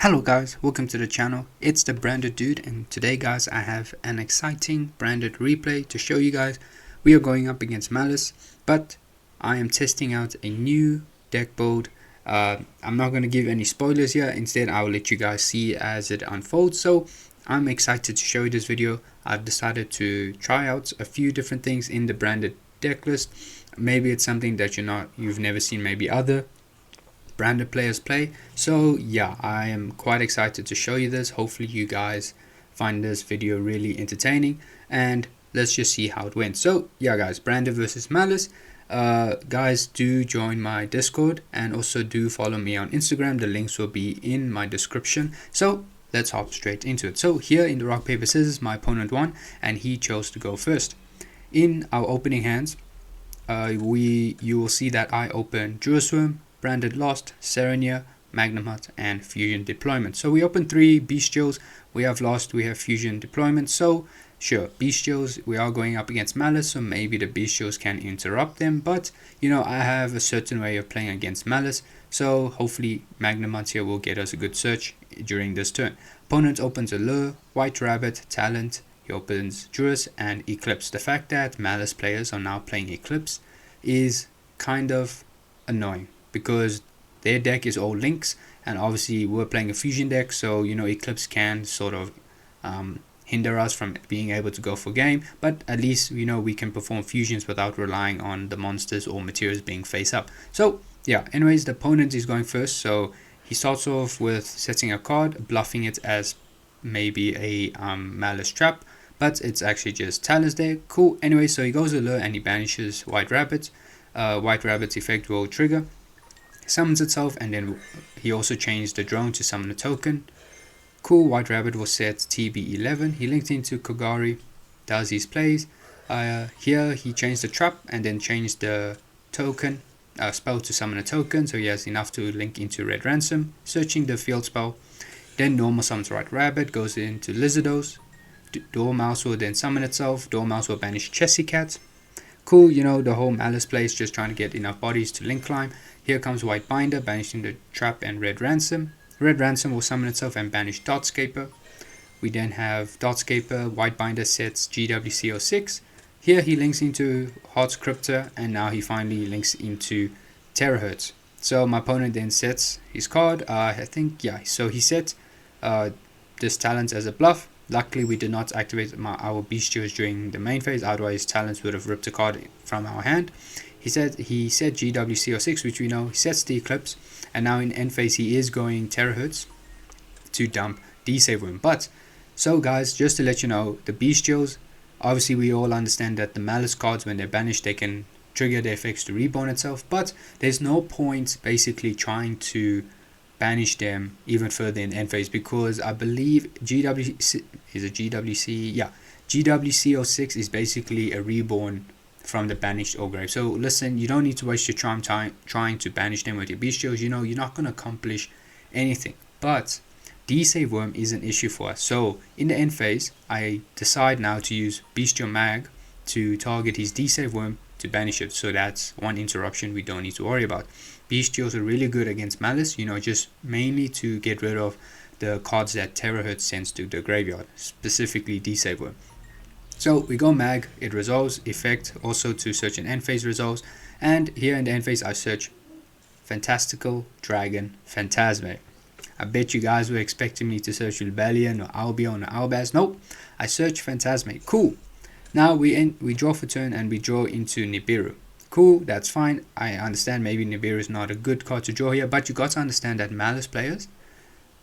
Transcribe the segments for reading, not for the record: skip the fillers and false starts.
Hello guys, welcome to the channel. It's the Branded Dude, and today guys I have an exciting branded replay to show you guys. We are going up against Maliss, but I am testing out a new deck build. I'm not going to give any spoilers here. Instead I will let you guys see as it unfolds. So I'm excited to show you this video. I've decided to try out a few different things in the branded deck list. Maybe it's something that you've never seen maybe other branded players play. So yeah, I am quite excited to show you this. Hopefully you guys find this video really entertaining, and let's just see how it went. So yeah guys, branded versus Maliss. Guys, do join my Discord and also do follow me on Instagram. The links will be in my description. So let's hop straight into it. So here in the rock paper scissors, my opponent won and he chose to go first. In our opening hands, you will see that I opened yugioh, Branded Lost, Serenia, Magnum Hut, and Fusion Deployment. So we opened 3 bestials. We have Lost, we have Fusion Deployment. So sure, bestials, we are going up against Maliss, so maybe the bestials can interrupt them. But you know, I have a certain way of playing against Maliss, so hopefully Magnum Hut here will get us a good search during this turn. Opponent opens Allure, White Rabbit, Talent. He opens yugioh and Eclipse. The fact that Maliss players are now playing Eclipse is kind of annoying, because their deck is all links, and obviously we're playing a fusion deck, so you know Eclipse can sort of hinder us from being able to go for game. But at least you know we can perform fusions without relying on the monsters or materials being face up. So yeah, anyways, the opponent is going first, so he starts off with setting a card, bluffing it as maybe a Maliss trap, but it's actually just Talents there. Cool. Anyway, so he goes Allure and he banishes White Rabbit. White Rabbit's effect will trigger, summons itself, and then he also changed the drone to summon a token. Cool. White Rabbit will set TB11. He linked into Kogari, does his plays. Here he changed the trap and then changed the token spell to summon a token, so he has enough to link into Red Ransom, searching the field spell. Then normal summons White Rabbit, goes into Lizardos. Dormouse will then summon itself. Dormouse will banish Chessy Cat. Cool, you know, the whole Maliss play is just trying to get enough bodies to link climb. Here comes White Binder, banishing the trap and Red Ransom. Red Ransom will summon itself and banish Dotscaper. We then have Dotscaper. White Binder sets GWC06. Here he links into Heart's Cryptor, and now he finally links into Terahertz. So my opponent then sets his card. So he set this Talent as a bluff. Luckily we did not activate our bestials during the main phase, otherwise Talents would have ripped a card from our hand. He set GWC06, which we know. He sets the Eclipse, and now in end phase he is going Terahertz to dump D-Save Worm. But so guys, just to let you know, the bestials, obviously we all understand that the Maliss cards, when they're banished, they can trigger their effects to reborn itself, but there's no point basically trying to banish them even further in end phase, because I believe GWC06 is basically a reborn from the banished Orgrave. So listen, you don't need to waste your time trying to banish them with your bestials. You know, you're not going to accomplish anything. But D-Save Worm is an issue for us. So in the end phase, I decide now to use Bestial Mag to target his D-Save Worm to banish it. So that's one interruption we don't need to worry about. Bestials are really good against Maliss, you know, just mainly to get rid of the cards that Terahertz sends to the graveyard, specifically D-Save Worm. So we go Mag, it resolves, effect also to search an end phase resolves, and here in the end phase I search Fantastical Dragon Phantasme. I bet you guys were expecting me to search Rebellion or Albion or Albaz. Nope, I search Phantasme. Cool. Now we draw for turn and we draw into Nibiru. Cool, that's fine. I understand maybe Nibiru is not a good card to draw here, but you got to understand that Maliss players,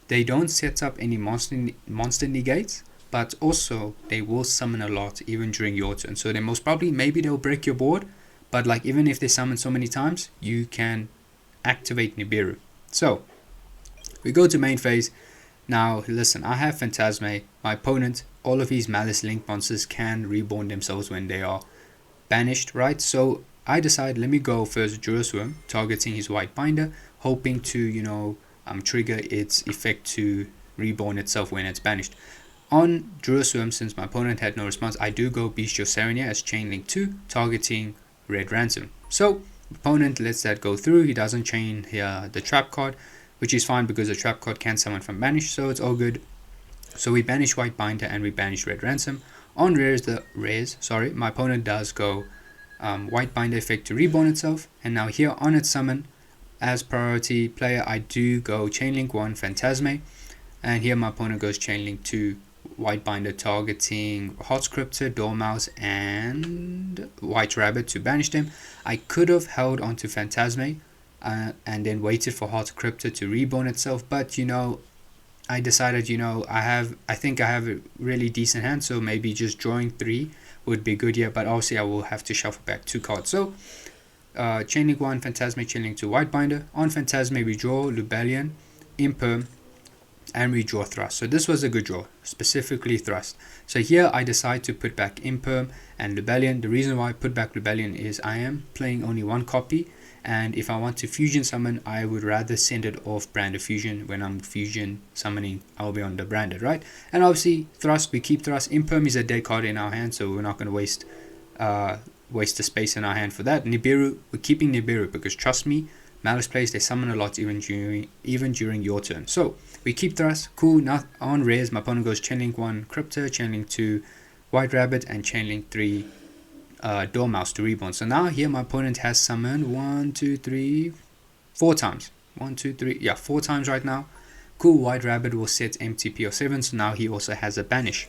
they don't set up any monster negates, but also they will summon a lot even during your turn. So they most probably, maybe they'll break your board, but like even if they summon so many times, you can activate Nibiru. So we go to main phase. Now listen, I have Phantasme. My opponent, all of his Maliss link monsters can reborn themselves when they are banished, right? So I decide, let me go first yugioh, targeting his White Binder, hoping to, you know, trigger its effect to reborn itself when it's banished. On yugioh, since my opponent had no response, I do go Bestial Serenia as Chain Link 2, targeting Red Ransom. So opponent lets that go through. He doesn't chain here the trap card. which is fine because a trap card can summon from banish, so it's all good. So we banish White Binder and we banish Red Ransom. On rares, my opponent does go White Binder effect to reborn itself, and now here on its summon, as priority player, I do go Chainlink 1 Phantasme, and here my opponent goes Chainlink 2 White Binder targeting Hot Scripter, Dormouse, and White Rabbit to banish them. I could have held onto Phantasme and then waited for Hot Scripter to reborn itself, but I decided, I think I have a really decent hand, so maybe just drawing 3 would be good here, but obviously I will have to shuffle back 2 cards. So Chainlink 1 Phantasme, Chainlink 2 White Binder. On Phantasme we draw Lubellion, Imperm, and we draw Thrust. So this was a good draw, specifically Thrust. So here I decide to put back Imperm and Lubellion. The reason why I put back Lubellion is I am playing only 1 copy, and if I want to fusion summon, I would rather send it off Branded Fusion when I'm fusion summoning Albion the Branded, right? And obviously Thrust, we keep Thrust. Imperm is a dead card in our hand, so we're not going to waste the space in our hand for that. Nibiru, we're keeping Nibiru because trust me, Maliss plays, they summon a lot even during your turn. So we keep Thrust, cool. Now on rares, my opponent goes Chainlink 1 Crypto, Chainlink 2 White Rabbit, and Chainlink 3 Dormouse to reborn. So now here my opponent has summoned 4 times. 4 times right now. Cool, White Rabbit will set MTP07, so now he also has a banish.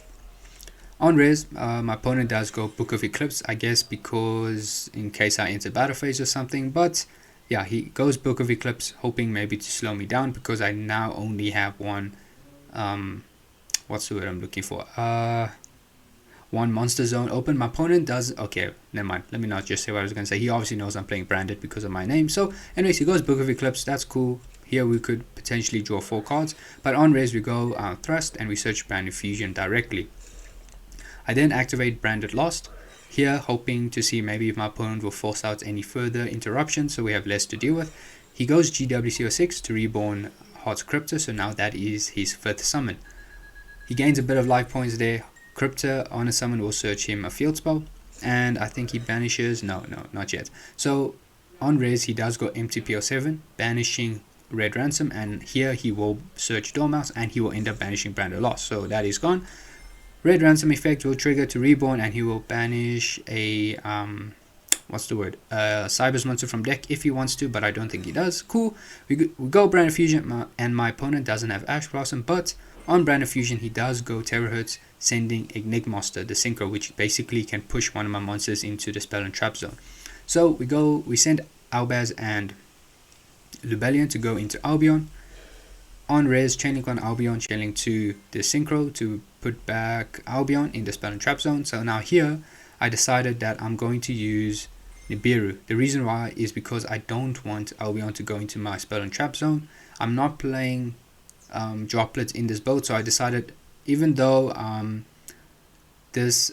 On res, my opponent does go Book of Eclipse, I guess because in case I enter battle phase or something, but yeah, he goes Book of Eclipse, hoping maybe to slow me down because I now only have one, what's the word I'm looking for, one monster zone open. My opponent does, okay, never mind, let me not just say what I was going to say. He obviously knows I'm playing Branded because of my name. So anyways, he goes Book of Eclipse, that's cool. Here we could potentially draw 4 cards, but on res we go Thrust and we search Branded Fusion directly. I then activate Branded Lost, here hoping to see maybe if my opponent will force out any further interruptions so we have less to deal with. He goes GWC06 to reborn Heart's Crypto, so now that is his 5th summon. He gains a bit of life points there. Crypto on a summon will search him a field spell, and I think he banishes, no, not yet. So on res he does go MTP07, banishing Red Ransom, and here he will search Dormouse and he will end up banishing Branded Lost, so that is gone. Red Ransom effect will trigger to reborn and he will banish a Cybers monster from deck if he wants to, but I don't think he does. Cool, we go Branded Fusion, and my opponent doesn't have Ash Blossom, but on Branded Fusion he does go Terahertz, sending Enigmaster, the synchro, which basically can push one of my monsters into the spell and trap zone. So we send Albaz and Lubellion to go into Albion. On res, Chainlink 1 Albion, Chainlink 2 the synchro to put back Albion in the spell and trap zone. So now here I decided that I'm going to use Nibiru. The reason why is because I don't want Albion to go into my spell and trap zone. I'm not playing droplets in this build, so I decided, even though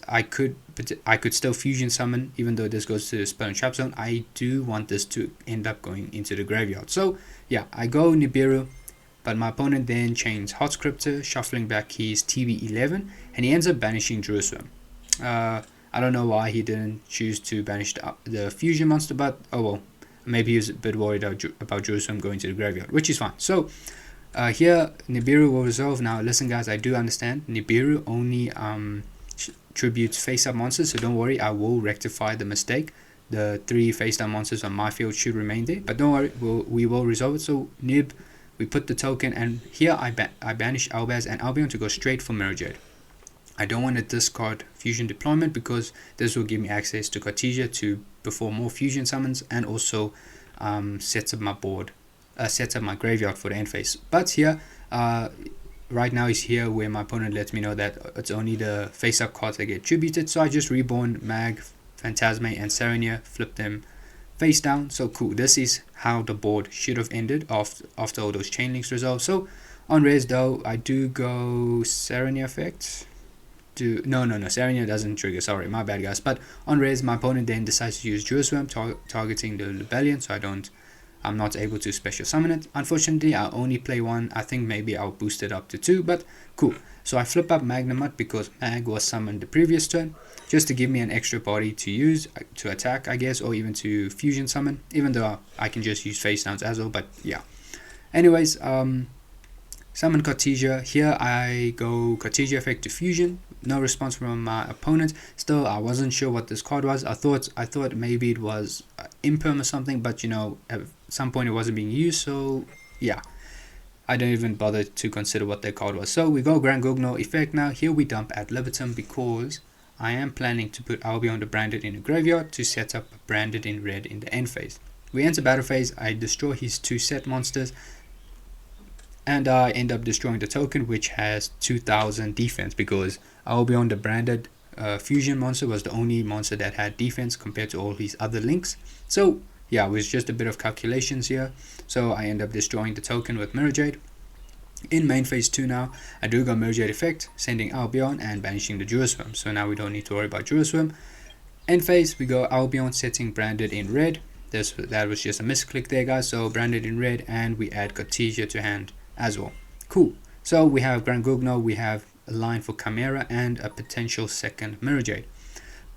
I could still fusion summon, even though this goes to the spell and trap zone, I do want this to end up going into the graveyard. So yeah, I go Nibiru, but my opponent then chains Hot Scripter, shuffling back his TB11, and he ends up banishing Jerusalem. I don't know why he didn't choose to banish the fusion monster, but oh well, maybe he was a bit worried about Jerusalem going to the graveyard, which is fine. So here Nibiru will resolve. Now listen guys, I do understand Nibiru only tributes face-up monsters, so don't worry, I will rectify the mistake. The 3 face-down monsters on my field should remain there, but don't worry, we will resolve it. So Nib, we put the token, and here I banish Albaz and Albion to go straight for Mirror Jade. I don't want to discard Fusion Deployment because this will give me access to Cartesia to perform more fusion summons, and also sets up my board, sets up my graveyard for the end phase. But here, right now is here where my opponent lets me know that it's only the face-up cards that get tributed, so I just reborn Mag, Phantasme, and Serenia, flip them face down. So cool, this is how the board should have ended after all those chain links resolved. So on res though, I do go Serenia effect. No, Serenia doesn't trigger, sorry, my bad guys. But on res, my opponent then decides to use Jerusalem, targeting the Lubellion, so I'm not able to special summon it. Unfortunately, I only play 1. I think maybe I'll boost it up to 2, but cool. So I flip up Magnamut because Mag was summoned the previous turn, just to give me an extra body to use to attack, I guess, or even to fusion summon, even though I can just use face downs as well, but yeah. Anyways, summon Cartesia. Here I go Cartesia effect to fusion. No response from my opponent. Still, I wasn't sure what this card was. I thought maybe it was imperm or something, but you know, at some point it wasn't being used, so yeah, I don't even bother to consider what their card was. So we go Grand Gugno effect now. Here we dump ad libitum because I am planning to put Albion the Branded in a graveyard to set up a Branded in red in the end phase. We enter battle phase. I destroy his 2 set monsters, and I end up destroying the token, which has 2000 defense, because Albion the Branded fusion monster was the only monster that had defense compared to all his other links. So yeah, it was just a bit of calculations here. So I end up destroying the token with Mirror Jade. In main phase 2 now, I do go Mirror Jade effect, sending Albion and banishing the Duraswim. So now we don't need to worry about Duraswim. End phase, we go Albion setting Branded in red. That was just a misclick there, guys. So Branded in red, and we add Cartesia to hand as well. Cool. So we have Grand Gugno, we have a line for Chimera, and a potential second Mirror Jade.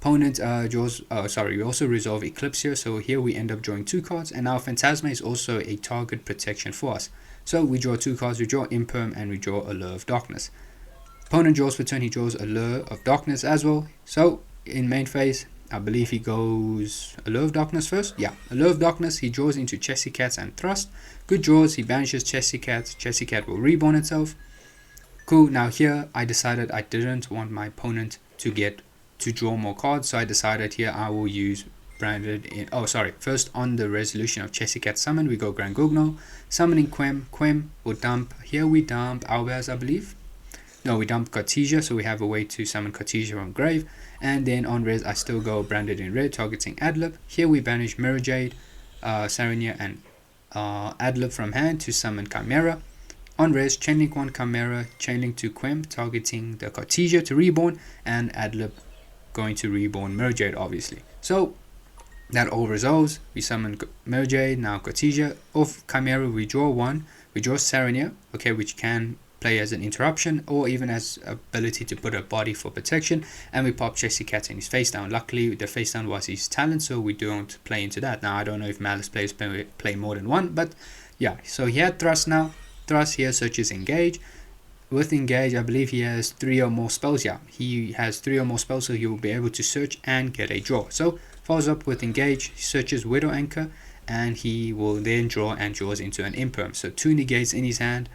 Opponent we also resolve Eclipse here, so here we end up drawing 2 cards, and now Phantasma is also a target protection for us. So we draw 2 cards, we draw Imperm and we draw Allure of Darkness. Opponent draws for turn, he draws Allure of Darkness as well. So in main phase, I believe he goes Allure of Darkness first. Yeah, Allure of Darkness, he draws into Chessy Cats and Thrust. Good draws, he banishes Chessy Cat. Chessy Cat will reborn itself. Cool, now here I decided I didn't want my opponent to draw more cards, so I decided here I will use Branded in, first on the resolution of Chessy Cat summon, we go Grand Gugno, summoning Quem will dump, here we dump Albaz, I believe. No, we dump Cartesia, so we have a way to summon Cartesia from grave, and then on res I still go Branded in red, targeting Adlib. Here we banish Mirror Jade, Sarania and Adlib from hand to summon Chimera. On res, Chainlink 1 Chimera, Chainlink 2 Quem, targeting the Cartesia to reborn, and Adlib going to reborn Mirror Jade, obviously. So that all resolves. We summon Mirror Jade, now Cartesia. Off Chimera we draw 1, we draw Sarania, okay, which can play as an interruption or even as ability to put a body for protection, and we pop Chessy Cat in his face down. Luckily the face down was his talent, so we don't play into that. Now I don't know if Maliss players play more than one, but yeah, so he had Thrust now. Thrust here searches Engage. With Engage, I believe he has 3 or more spells. Yeah, he has 3 or more spells, so he will be able to search and get a draw. So follows up with Engage, searches Widow Anchor, and he will then draw and draws into an Imperm. So 2 negates in his hand.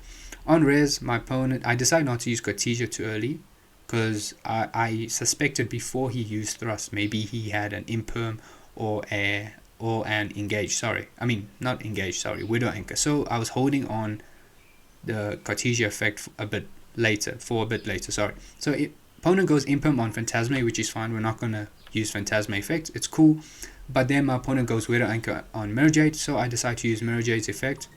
On res, my opponent, I decided not to use Cartesia too early, because I suspected before he used Thrust, maybe he had an Imperm or an Engage. Not Engage, Widow Anchor. So I was holding on the Cartesia effect for a bit later. So opponent goes Imperm on Phantasma, which is fine. We're not going to use Phantasma effect. It's cool. But then my opponent goes Widow Anchor on Mirror Jade, so I decide to use Mirror Jade's effect,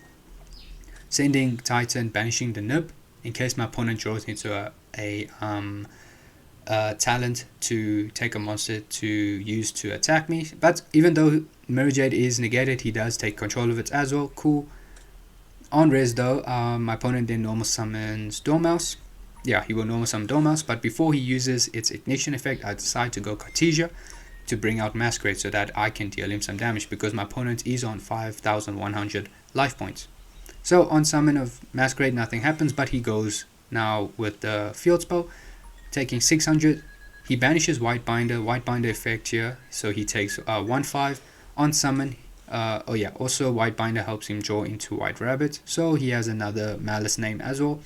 sending Titan, banishing the Nib, in case my opponent draws into a talent to take a monster to use to attack me. But even though Mirror Jade is negated, he does take control of it as well. Cool. On res though, my opponent then normal summons Dormouse. Yeah, he will normal summon Dormouse, but before he uses its ignition effect, I decide to go Cartesia to bring out Masquerade so that I can deal him some damage, because my opponent is on 5100 life points. So on summon of Masquerade, nothing happens, but he goes now with the field spell, taking 600. He banishes White Binder effect here, so he takes 1-5. On summon, also White Binder helps him draw into White Rabbit, so he has another Maliss name as well.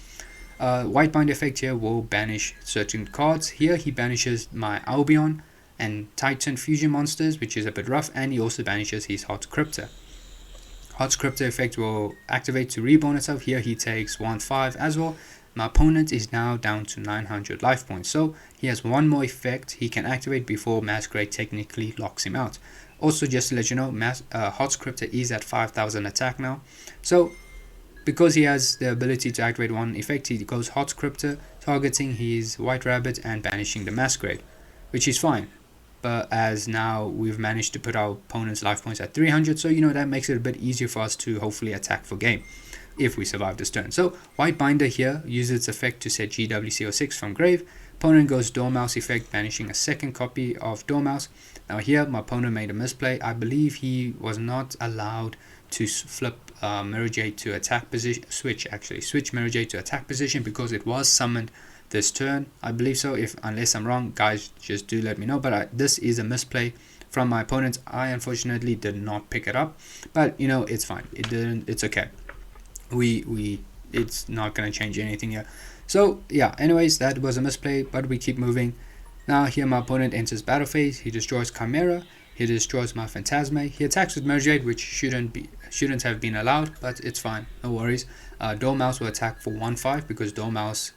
White Binder effect here will banish certain cards. Here he banishes my Albion and Titan fusion monsters, which is a bit rough, and he also banishes his Hot Crypta. Hot Crypta effect will activate to reborn itself. Here he takes 1-5 as well. My opponent is now down to 900 life points, so he has one more effect he can activate before Masquerade technically locks him out. Also, just to let you know, Hot Crypta is at 5000 attack now, so because he has the ability to activate one effect, he goes Hot Crypta, targeting his White Rabbit and banishing the Masquerade, which is fine. But as now we've managed to put our opponent's life points at 300, so that makes it a bit easier for us to hopefully attack for game if we survive this turn. So White Binder here uses its effect to set GWC06 from grave. Opponent goes Dormouse effect, banishing a second copy of Dormouse. Now here my opponent made a misplay. I believe he was not allowed to flip Mirror Jade to attack position, switch Mirror Jade to attack position because it was summoned this turn, I believe so. Unless I'm wrong, guys, just do let me know. But this is a misplay from my opponent. I unfortunately did not pick it up, but you know, it's fine. It's okay. It's not gonna change anything here. So yeah, anyways, that was a misplay, but we keep moving. Now here my opponent enters battle phase. He destroys Chimera. He destroys my Phantasme. He attacks with Mirror Jade, which shouldn't have been allowed, but it's fine, no worries. Dormouse will attack for 1/5 because Dormouse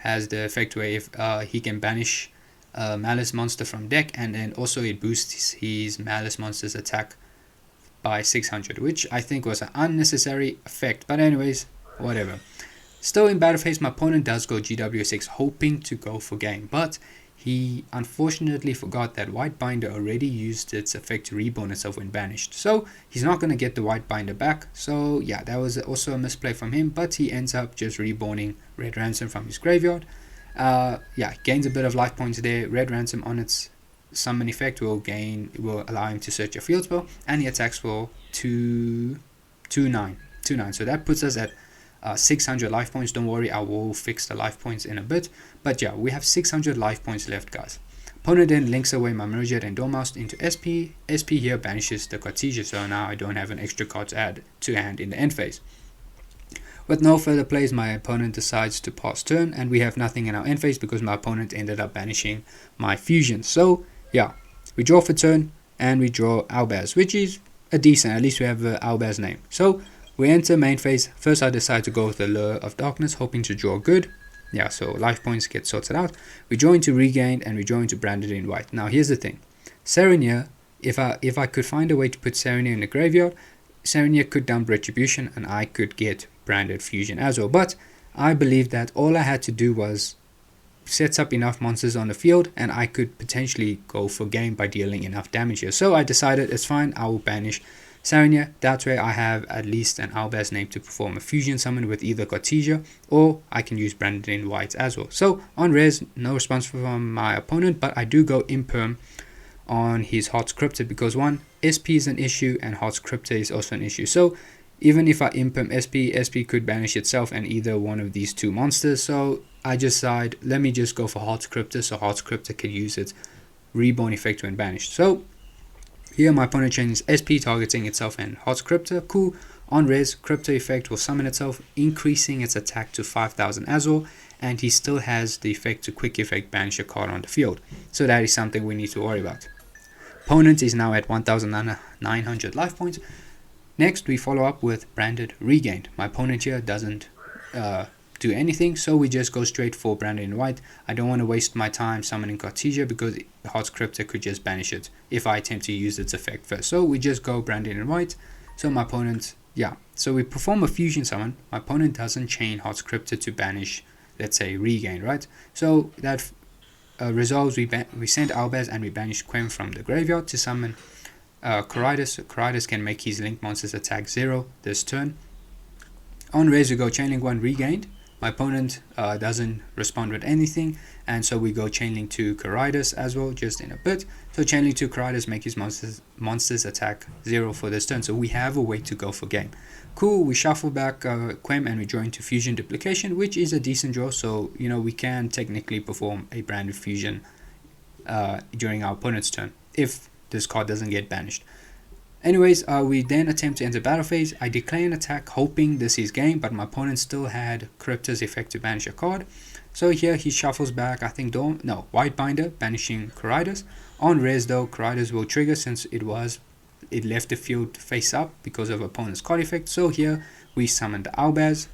has the effect where if he can banish Maliss monster from deck, and then also it boosts his Maliss monster's attack by 600, which I think was an unnecessary effect, but anyways, whatever. Still in battle phase, my opponent does go GW6 hoping to go for game, but he unfortunately forgot that White Binder already used its effect to reborn itself when banished, so he's not going to get the White Binder back. So yeah, that was also a misplay from him, but he ends up just reborning Red Ransom from his graveyard. Yeah, gains a bit of life points there. Red Ransom on its summon effect will allow him to search a field spell, and he attacks for 2/9. So that puts us at 600 life points. Don't worry, I will fix the life points in a bit, but yeah, we have 600 life points left, guys. Opponent then links away my Mirror Jade and Dormouse into SP. SP here banishes the Cartesia, so now I don't have an extra card to add to hand in the end phase. With no further plays, my opponent decides to pass turn, and we have nothing in our end phase because my opponent ended up banishing my fusion. So yeah, we draw for turn and we draw Albaz, which is a decent, at least we have Albaz name. So we enter main phase. First I decide to go with the Lure of Darkness, hoping to draw good. Yeah, so life points get sorted out. We draw into Regained and we draw into Branded in White. Now here's the thing, Serenia, if I could find a way to put Serenia in the graveyard, Serenia could dump Retribution and I could get Branded Fusion as well. But I believe that all I had to do was set up enough monsters on the field and I could potentially go for game by dealing enough damage here. So I decided it's fine, I will banish Serenia. That way I have at least an Albaz name to perform a fusion summon with either Cartesia, or I can use Branded in White as well. So on res, no response from my opponent, but I do go Imperm on his Heart's Cryptid because one, SP is an issue and Heart's Cryptid is also an issue. So even if I Imperm SP could banish itself and either one of these two monsters. So I decide, let me just go for Heart's Cryptid so Heart's Cryptid could use its reborn effect when banished. So here my opponent changes SP targeting itself and Heart's Cryptid. Cool. On res, Crypto effect will summon itself, increasing its attack to 5000 as well, and he still has the effect to quick effect banish a card on the field. So that is something we need to worry about. Opponent is now at 1900 life points. Next we follow up with Branded Regained. My opponent here doesn't do anything, so we just go straight for Branded in White. I don't want to waste my time summoning Cartesia because Heart's Cryptid could just banish it if I attempt to use its effect first. So we just go Branded in White. So my opponent, yeah, so we perform a fusion summon. My opponent doesn't chain Heart's Cryptid to banish, let's say, Regain, right? So that resolves, we send Albaz and we banish Quem from the graveyard to summon Coridas. Coridas can make his link monsters attack 0 this turn. On res we go Chainlink 1 Regained. My opponent doesn't respond with anything, and so we go Chainlink 2 Coridas as well, just in a bit. So Chainlink 2 Coridas make his monsters attack 0 for this turn, so we have a way to go for game. Cool, we shuffle back Quem and we draw into Fusion Duplication, which is a decent draw, so you know we can technically perform a branded fusion during our opponent's turn if this card doesn't get banished. Anyways, we then attempt to enter battle phase. I declare an attack hoping this is game, but my opponent still had Crypto's effect to banish a card. So here he shuffles back, I think White Binder, banishing Coridas. On res though, Coridas will trigger since it left the field face up because of opponent's card effect. So here we summon the Albaz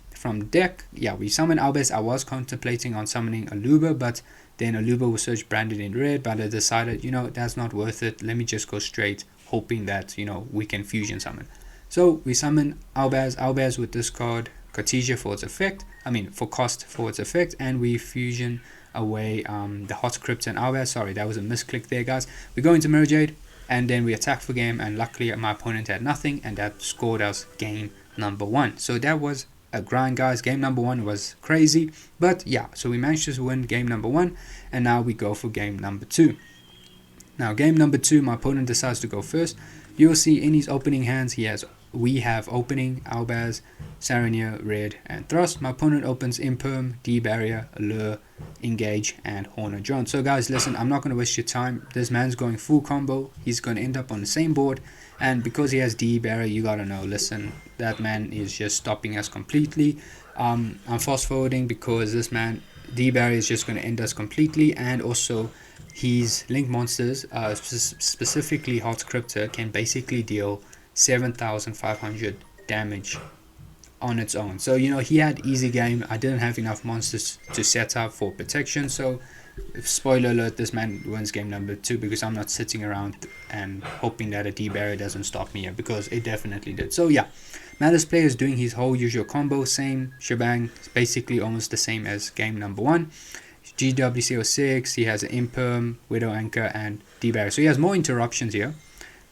from deck. Yeah, we summon Albaz. I was contemplating on summoning Aluba, but then Aluba will search Branded in red, but I decided, you know, that's not worth it. Let me just go straight, hoping that, you know, we can fusion summon. So we summon Albaz with this card Cartesia for its effect, for cost for its effect, and we fusion away the Heart's Cryptid and Albaz. Sorry, that was a misclick there, guys. We go into Mirror Jade and then we attack for game, and luckily my opponent had nothing, and that scored us game number 1. So that was a grind, guys. Game number 1 was crazy, but yeah, so we managed to win game number 1, and now we go for game number 2. Now game number 2, my opponent decides to go first. You'll see in his opening hands he has we have opening, Albaz, Sarania, Red, and Thrust. My opponent opens Imperm, D-Barrier, Allure, Engage, and Horner Drone. So guys, listen, I'm not going to waste your time. This man's going full combo. He's going to end up on the same board. And because he has D-Barrier, you got to know, listen, that man is just stopping us completely. I'm fast forwarding because this man, D-Barrier, is just going to end us completely. And also, his Link monsters, specifically Hearts Cryptor, can basically deal 7,500 damage on its own. So he had easy game. I didn't have enough monsters to set up for protection, so spoiler alert, this man wins game number 2 because I'm not sitting around and hoping that a D-Barrier doesn't stop me here, because it definitely did. So yeah, Maliss player is doing his whole usual combo, same shebang. It's basically almost the same as game number 1. GWC06, he has an Imperm, Widow Anchor, and D-Barrier. So he has more interruptions here,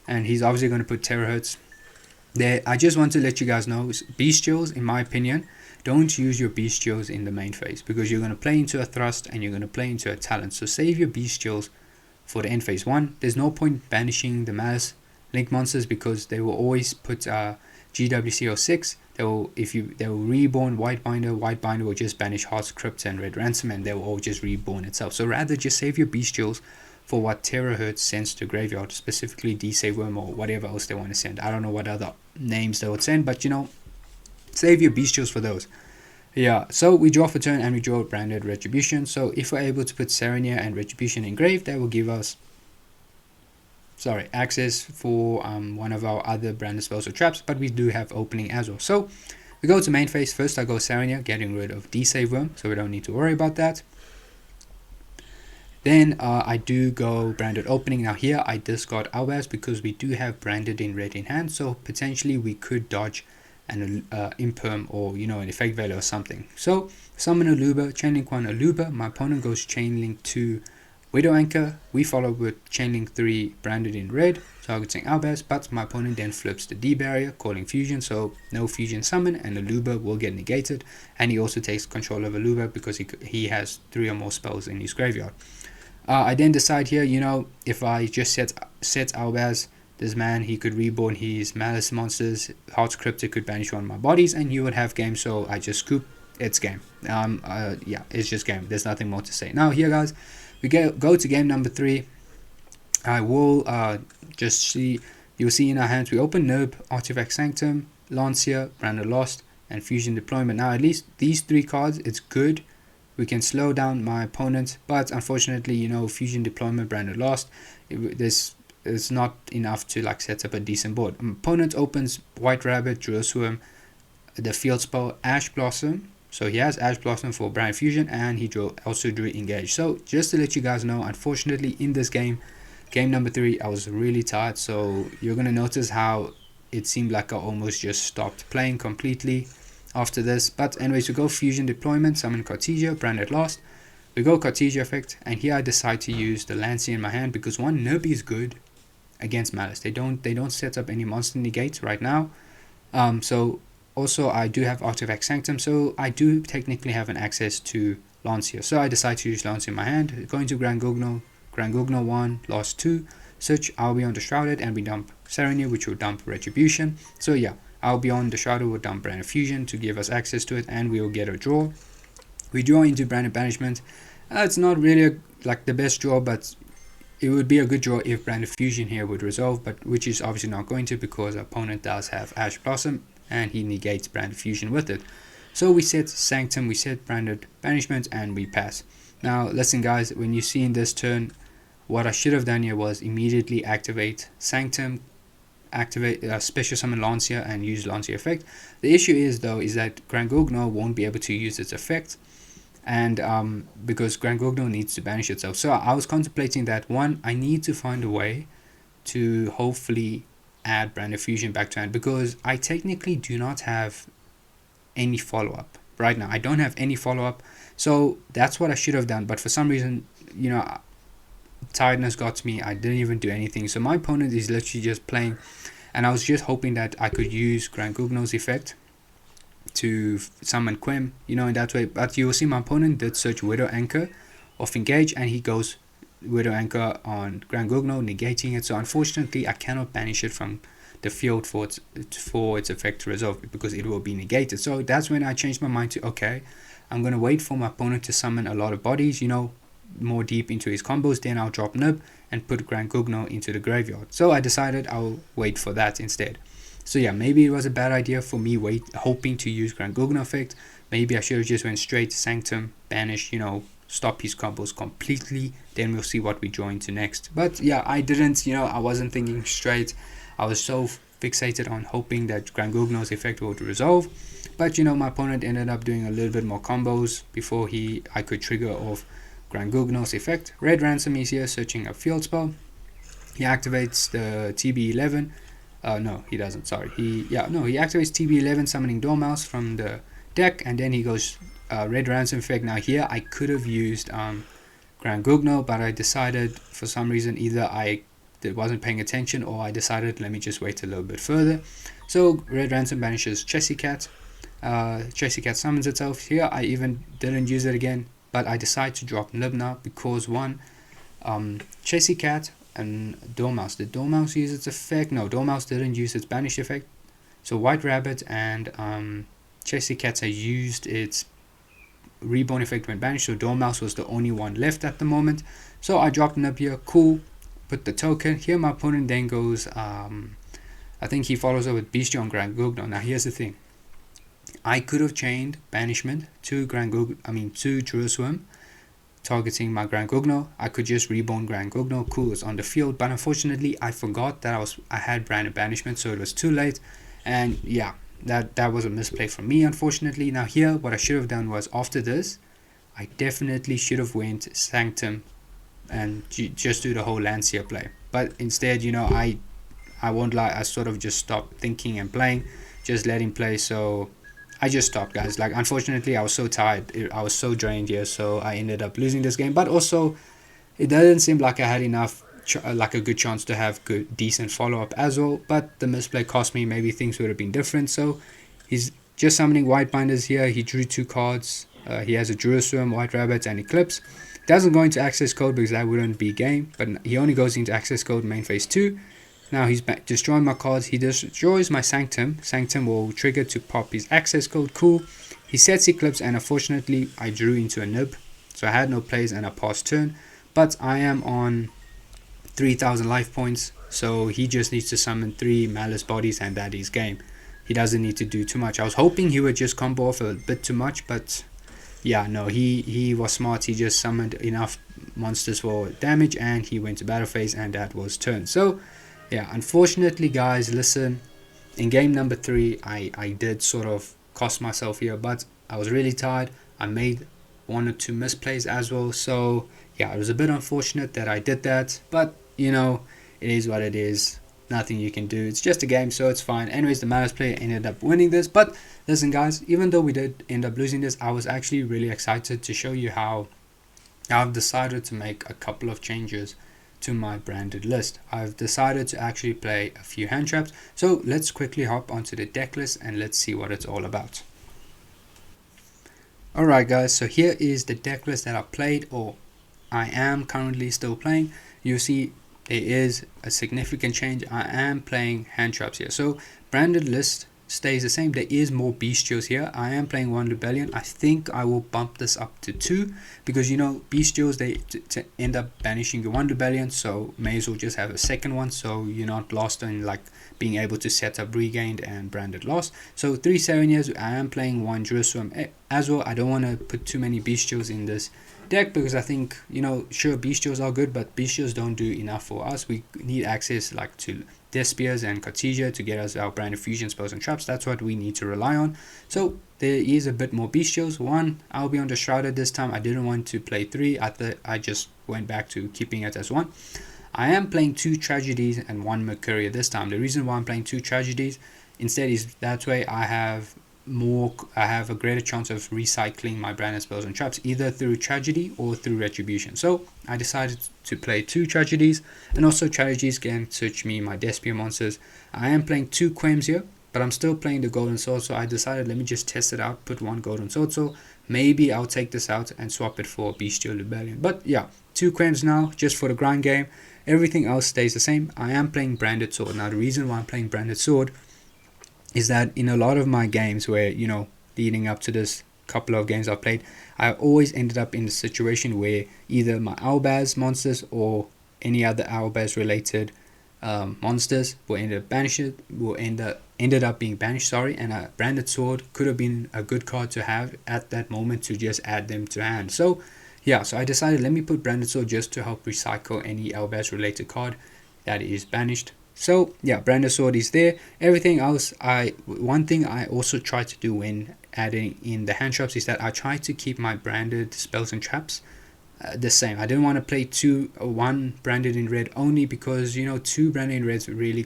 and he's obviously going to put Terahertz there. I just want to let you guys know, Bestials, in my opinion, don't use your Bestials in the main phase, because you're going to play into a Thrust and you're going to play into a Talent. So save your Bestials for the end phase 1. There's no point banishing the Maliss Link monsters, because they will always put GWC06. They will reborn White Binder will just banish Hearts Crypt and Red Ransom, and they will all just reborn itself. So rather just save your Bestials for what Terahertz sends to graveyard, specifically D-Save Worm or whatever else they want to send. I don't know what other names they would send, but save your Bestials for those. Yeah, so we draw for turn and we draw Branded Retribution. So if we're able to put Sarania and Retribution in grave, that will give us access for one of our other branded spells or traps, but we do have opening as well. So we go to main phase. First I go Sarania, getting rid of D-Save Worm, so we don't need to worry about that. Then I do go Branded Opening. Now here I discard Albaz because we do have Branded in red in hand, so potentially we could dodge an Imperm or an effect value or something. So summon a Luba, Chainlink 1 a Luba. My opponent goes Chainlink 2 Widow Anchor. We follow with Chainlink 3 Branded in red, targeting Albaz, but my opponent then flips the D-Barrier, calling Fusion, so no Fusion summon, and the Luba will get negated, and he also takes control of a Luba because he has 3 or more spells in his graveyard. I then decide here, if I just set Albaz, this man, he could reborn his Maliss monsters, Hearts Cryptor could banish one of my bodies, and you would have game, so I just scoop, it's game. Yeah, it's just game, there's nothing more to say. Now here guys, we go to game number 3. I will you'll see in our hands, we open Nerb, Artifact Sanctum, Lancia, Branded Lost, and Fusion Deployment. Now at least these 3 cards, it's good. We can slow down my opponent, but unfortunately, Fusion Deployment, Branded Lost, this is not enough to set up a decent board. Opponent opens White Rabbit, Drill Swarm, the field spell Ash Blossom. So he has Ash Blossom for Brand Fusion, and he also drew Engage. So just to let you guys know, unfortunately in this game number 3, I was really tired. So you're going to notice how it seemed like I almost just stopped playing completely after this. But anyways, we go Fusion Deployment, summon Cartesia, Branded Lost. We go Cartesia effect, and here I decide to use the Lancia in my hand because one, Nerb is good against Maliss. They don't set up any monster negates right now. So also I do have Artifact Sanctum, so I do technically have an access to Lancia. So I decide to use Lancia in my hand. Going to Grand Gugno 1, lost 2, search Albion the Shrouded, and we dump Sarania, which will dump Retribution. So yeah, Albion the Shrouded will dump Branded Fusion to give us access to it, and we will get a draw. We draw into Branded Banishment. It's not really the best draw, but it would be a good draw if Branded Fusion here would resolve, but which is obviously not going to because our opponent does have Ash Blossom and he negates Branded Fusion with it. So we set Sanctum, we set Branded Banishment, and we pass. Now listen guys, when you see in this turn, what I should have done here was immediately activate Sanctum, activate Special Summon Lancia, and use Lancia effect. The issue is that Grand Gugno won't be able to use its effect, and because Grand Gugno needs to banish itself. So I was contemplating that, one, I need to find a way to hopefully add Branded Fusion back to hand, because I technically do not have any follow-up right now. I don't have any follow-up, so that's what I should have done, but for some reason, tiredness got to me. I didn't even do anything. So my opponent is literally just playing, and I was just hoping that I could use Grand Gugno's effect to summon Quem, in that way. But you will see my opponent did search Widow Anchor off Engage, and he goes Widow Anchor on Grand Gugno, negating it. So unfortunately I cannot banish it from the field for its effect to resolve, because it will be negated. So that's when I changed my mind to, okay, I'm going to wait for my opponent to summon a lot of bodies, more deep into his combos, then I'll drop Nib and put Grand Gugno into the graveyard. So I decided I'll wait for that instead. So yeah, maybe it was a bad idea for me hoping to use Grand Gugno effect. Maybe I should have just went straight to Sanctum, banish, stop his combos completely, then we'll see what we draw into next. But yeah, I didn't, I wasn't thinking straight. I was so fixated on hoping that Grand Gugno's effect would resolve. But my opponent ended up doing a little bit more combos before I could trigger off Grand Gugno's effect. Red Ransom is here searching a field spell. He activates the TB11. No, he doesn't. Sorry. He activates TB11, summoning Dormouse from the deck, and then he goes Red Ransom effect. Now here I could have used Grand Gugno, but I decided for some reason either I wasn't paying attention, or I decided let me just wait a little bit further. So Red Ransom banishes Chessy Cat. Chessy Cat summons itself. Here I even didn't use it again, but I decided to drop Nib now because one, Chessy Cat and Dormouse. Did Dormouse use its effect? No, Dormouse didn't use its banish effect. So White Rabbit and Chessy Cat had used its reborn effect when banished, so Dormouse was the only one left at the moment. So I dropped Nib here, cool, put the token. Here my opponent then goes, I think he follows up with Bestial on Grand Gugno. Now here's the thing. I could have chained banishment to to Jerusalem, targeting my Grand Gugno. I could just reborn Grand Gugno, cool, it's on the field, but unfortunately I forgot that I had branded banishment, so it was too late, and yeah, that was a misplay from me, unfortunately. Now here what I should have done was, after this I definitely should have went Sanctum and just do the whole Lancia play, but instead, I won't lie, I sort of just stopped thinking and playing, just let him play. So I just stopped, guys. Like, unfortunately, I was so tired. I was so drained here, so I ended up losing this game. But also, it doesn't seem like I had enough, like a good chance to have decent follow-up as well. But the misplay cost me. Maybe things would have been different. So he's just summoning White Binders here. He drew 2 cards. He has a Jerusalem, White Rabbit, and Eclipse. Doesn't go into access code because that wouldn't be game. But he only goes into access code main phase 2. Now he's destroying my cards. He destroys my Sanctum. Sanctum will trigger to pop his access code. Cool. He sets Eclipse, and unfortunately I drew into a Nib, so I had no plays and a passed turn. But I am on 3,000 life points, so he just needs to summon 3 Maliss bodies and that is game. He doesn't need to do too much. I was hoping he would just combo off a bit too much, but yeah, no, he was smart. He just summoned enough monsters for damage and he went to battle phase, and that was turn. So yeah, unfortunately, guys, listen, in game number 3, I did sort of cost myself here, but I was really tired. I made 1 or 2 misplays as well, so yeah, it was a bit unfortunate that I did that, but it is what it is. Nothing you can do. It's just a game, so it's fine. Anyways, the Maliss player ended up winning this, but listen, guys, even though we did end up losing this, I was actually really excited to show you how I've decided to make a couple of changes to my branded list. I've decided to actually play a few hand traps, so let's quickly hop onto the deck list and let's see what it's all about. Alright guys, so here is the deck list that I played, or I am currently still playing. You see there is a significant change. I am playing hand traps here, so branded list stays the same. There is more bestials here. I am playing 1 Rebellion. I think I will bump this up to 2 because bestials, they end up banishing your 1 Rebellion, so may as well just have a second one so you're not lost in like being able to set up regained and branded lost. So 3 Saviors. I am playing 1 Jerusalem as well. I don't want to put too many bestials in this deck because I think sure, bestials are good, but bestials don't do enough for us. We need access like to Despias and Cartesia to get us our branded fusion spells and traps. That's what we need to rely on. So there is a bit more bestials. 1, I'll be on the Shrouded this time. I didn't want to play 3. I just went back to keeping it as 1. I am playing 2 Tragedies and 1 Mercuria this time. The reason why I'm playing 2 Tragedies instead is that way I have a greater chance of recycling my branded spells and traps either through Tragedy or through Retribution. So I decided to play 2 Tragedies, and also Tragedies can search me my Despia monsters. I am playing 2 Quems here, but I'm still playing the Golden Sword, so I decided let me just test it out, put 1 Golden Sword, so maybe I'll take this out and swap it for Bestial Rebellion. But yeah, 2 Quems now just for the grind game. everything else stays the same. I am playing branded sword. Now the reason why I'm playing branded sword is that in a lot of my games where, you know, leading up to this couple of games I've played, I always ended up in a situation where either my Albaz monsters or any other Albaz related monsters ended up being banished, and a branded sword could have been a good card to have at that moment to just add them to hand. So yeah, so I decided, let me put branded sword just to help recycle any Albaz related card that is banished. So yeah, branded sword is there. Everything else, one thing I also try to do when adding in the hand traps is that I try to keep my branded spells and traps the same. I didn't want to play one branded in red only, because, you know, 2 branded in reds really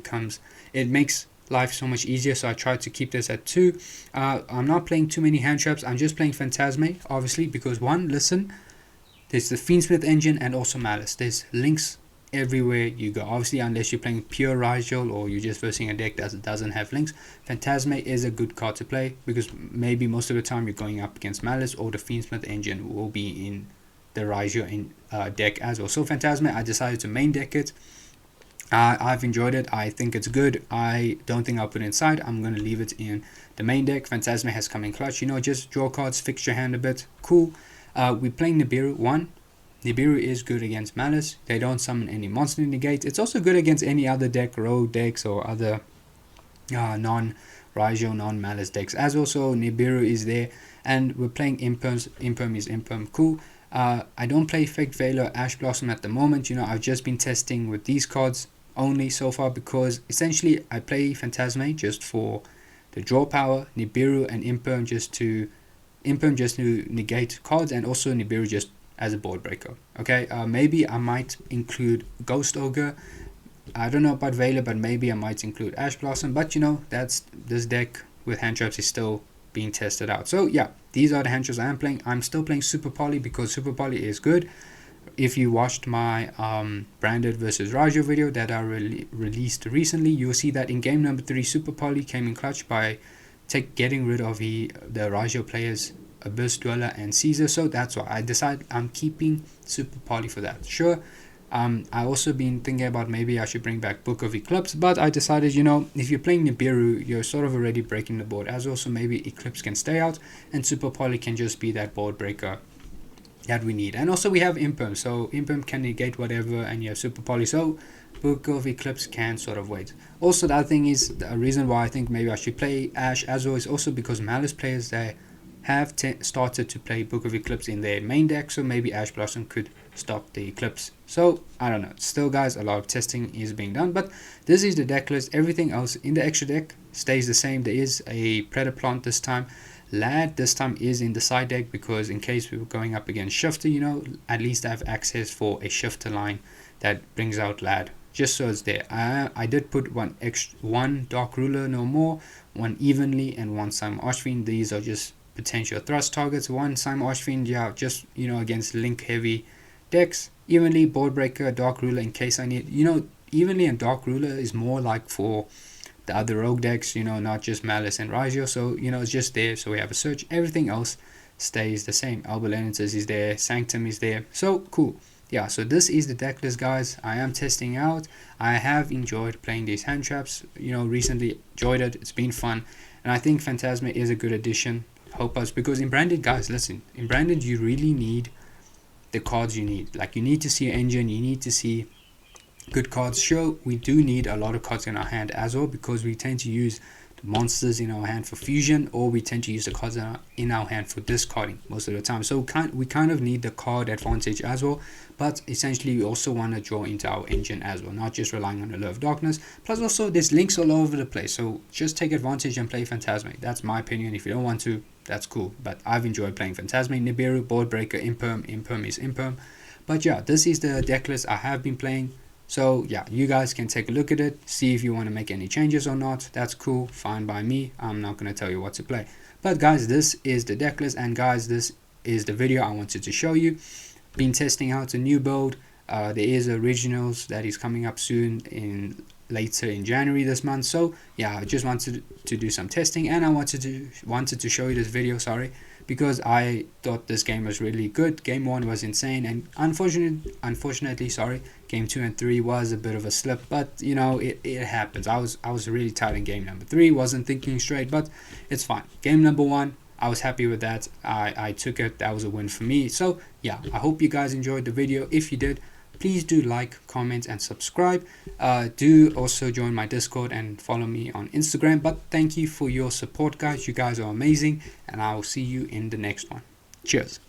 it makes life so much easier. So I tried to keep this at 2. I'm not playing too many hand traps. I'm just playing Phantasme, obviously, because there's the Fiendsmith engine and also Maliss. There's links everywhere you go. Obviously, unless you're playing pure ryzeal or you're just versing a deck that doesn't have links, Phantasme is a good card to play, because maybe most of the time you're going up against Maliss, or the Fiendsmith engine will be in the ryzeal deck as well. So Phantasme, I decided to main deck it. I've enjoyed it. I think it's good. I don't think I'll put it inside. I'm going to leave it in the main deck. Phantasme has come in clutch. You know, just draw cards, fix your hand a bit. Cool. We're playing Nibiru 1. Nibiru is good against Maliss. They don't summon any monster negate. It's also good against any other deck, rogue decks or other non-ryzeal, non-Maliss decks as well. So Nibiru is there. And we're playing Imperms. Imperm is Imperm. Cool. I don't play Fake Veil or Ash Blossom at the moment. You know, I've just been testing with these cards only so far, because essentially I play Phantasme just for the draw power, Nibiru and Imperm just to negate cards, and also Nibiru just as a board breaker. Okay, maybe I might include Ghost Ogre. I don't know about Veiler, but maybe I might include Ash Blossom. But you know, this deck with hand traps is still being tested out. So yeah, these are the hand traps I am playing. I'm still playing Super Poly because Super Poly is good. If you watched my branded versus ryzeal video that I released recently, you'll see that in game number 3, Super Poly came in clutch by getting rid of the ryzeal players Abyss Dweller and Caesar. So that's why I decided I'm keeping Super Poly for that. Sure, I also been thinking about maybe I should bring back Book of Eclipse, but I decided, you know, if you're playing Nibiru, you're sort of already breaking the board, as also maybe Eclipse can stay out and Super Poly can just be that board breaker that we need. And also we have Imperm, so Imperm can negate whatever, and you have Super Poly, so Book of Eclipse can sort of wait. Also, the other thing is, the reason why I think maybe I should play Ash as well is also because Maliss players, they have started to play Book of Eclipse in their main deck, so maybe Ash Blossom could stop the Eclipse. So I don't know. Still guys, a lot of testing is being done, but this is the deck list. Everything else in the extra deck stays the same. There is a Predator Plant this time. Lad this time is in the side deck, because in case we were going up against Shifter, you know, at least I have access for a Shifter line that brings out Lad, just so it's there. I did put one Dark Ruler, no more, one Evenly, and one Simon Archfiend. These are just potential thrust targets. One Simon Archfiend, yeah, just, you know, against link heavy decks. Evenly, board breaker, Dark Ruler in case I need, you know, Evenly and Dark Ruler is more like for the other rogue decks, you know, not just Maliss and ryzeal. So, you know, it's just there, so we have a search. Everything else stays the same. Albalentus is there, Sanctum is there, so cool. Yeah, so this is the deck list, guys. I am testing out. I have enjoyed playing these hand traps, you know, recently enjoyed it. It's been fun, and I think Phantasme is a good addition. Help us, because in branded, guys, listen, in branded you really need the cards you need. Like, you need to see an engine, you need to see good cards. Sure, we do need a lot of cards in our hand as well, because we tend to use the monsters in our hand for fusion, or we tend to use the cards in our hand for discarding most of the time. So we kind of need the card advantage as well, but essentially we also want to draw into our engine as well, not just relying on the Lure of Darkness. Plus also there's links all over the place, so just take advantage and play Phantasme. That's my opinion. If you don't want to, that's cool, but I've enjoyed playing Phantasme. Nibiru, board breaker, Imperm is Imperm. But yeah, this is the deck list I have been playing. So yeah, you guys can take a look at it, see if you want to make any changes or not. That's cool, fine by me. I'm not going to tell you what to play. But guys, this is the deck list, and guys, this is the video I wanted to show you. Been testing out a new build. There is originals that is coming up soon later in January this month. So yeah, I just wanted to do some testing, and I wanted to show you this video, sorry, because I thought this game was really good. Game 1 was insane, and unfortunately, game 2 and 3 was a bit of a slip, but you know, it happens. I was really tired in game number 3, wasn't thinking straight, but it's fine. Game number 1, I was happy with that. I took it. That was a win for me. So yeah, I hope you guys enjoyed the video. If you did, please do like, comment, and subscribe. Do also join my Discord and follow me on Instagram. But thank you for your support, guys. You guys are amazing, and I will see you in the next one. Cheers.